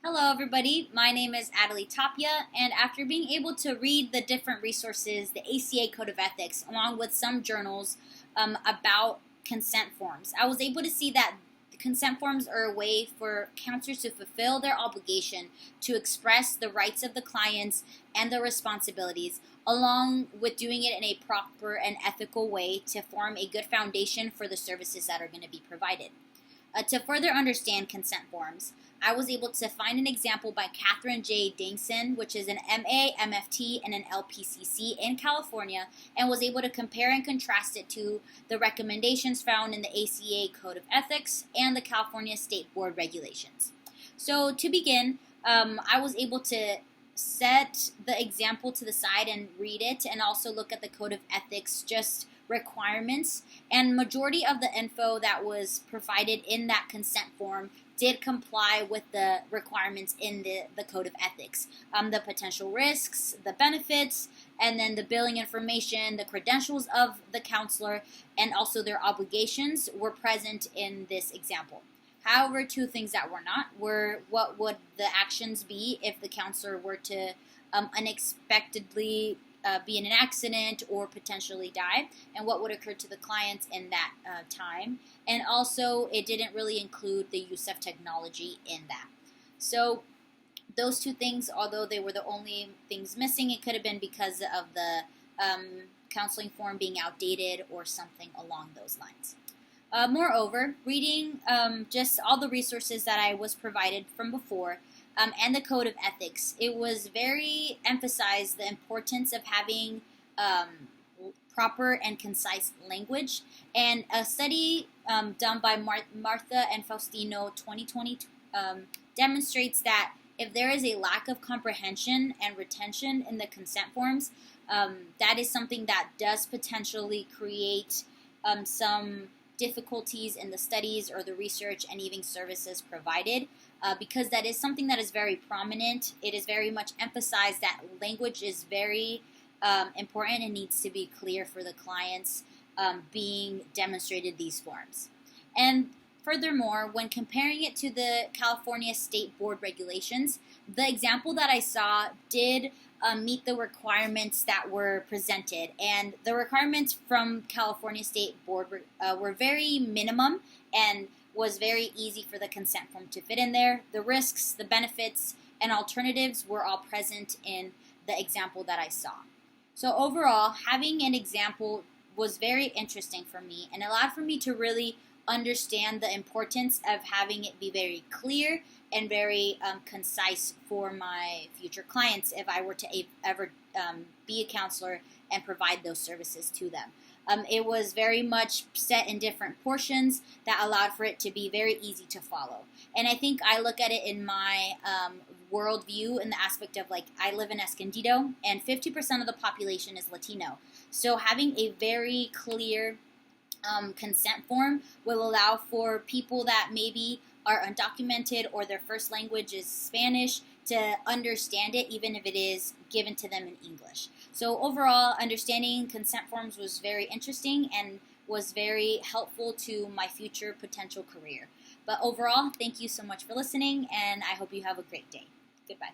Hello, everybody. My name is Adelie Tapia, and after being able to read the different resources, the ACA Code of Ethics, along with some journals about consent forms, I was able to see that the consent forms are a way for counselors to fulfill their obligation to express the rights of the clients and their responsibilities, along with doing it in a proper and ethical way to form a good foundation for the services that are going to be provided. To further understand consent forms, I was able to find an example by Catherine J. Dingson, which is an MA, MFT, and an LPCC in California, and was able to compare and contrast it to the recommendations found in the ACA Code of Ethics and the California State Board regulations. So to begin, I was able to set the example to the side and read it, and also look at the Code of Ethics just requirements, and majority of the info that was provided in that consent form did comply with the requirements in the Code of Ethics. The potential risks, the benefits, and then the billing information, the credentials of the counselor, and also their obligations were present in this example. However, two things that were not were what would the actions be if the counselor were to unexpectedly be in an accident or potentially die, and what would occur to the clients in that time. And also, it didn't really include the use of technology in that. So those two things, although they were the only things missing, it could have been because of the counseling form being outdated or something along those lines. Moreover, reading just all the resources that I was provided from before, and the Code of Ethics, it was very emphasized the importance of having proper and concise language. And a study done by Martha and Faustino 2020 demonstrates that if there is a lack of comprehension and retention in the consent forms, that is something that does potentially create some difficulties in the studies or the research and even services provided, because that is something that is very prominent. It is very much emphasized that language is very important and needs to be clear for the clients being demonstrated these forms. And furthermore, when comparing it to the California State Board regulations, the example that I saw did meet the requirements that were presented. And the requirements from California State Board were very minimum and was very easy for the consent form to fit in there. The risks, the benefits, and alternatives were all present in the example that I saw. So overall, having an example was very interesting for me and allowed for me to really understand the importance of having it be very clear and very concise for my future clients if I were to ever be a counselor and provide those services to them. It was very much set in different portions that allowed for it to be very easy to follow. And I think I look at it in my worldview in the aspect of, like, I live in Escondido and 50% of the population is Latino. So having a very clear consent form will allow for people that maybe are undocumented or their first language is Spanish to understand it, even if it is given to them in English. So overall, understanding consent forms was very interesting and was very helpful to my future potential career. But overall, thank you so much for listening, and I hope you have a great day. Goodbye.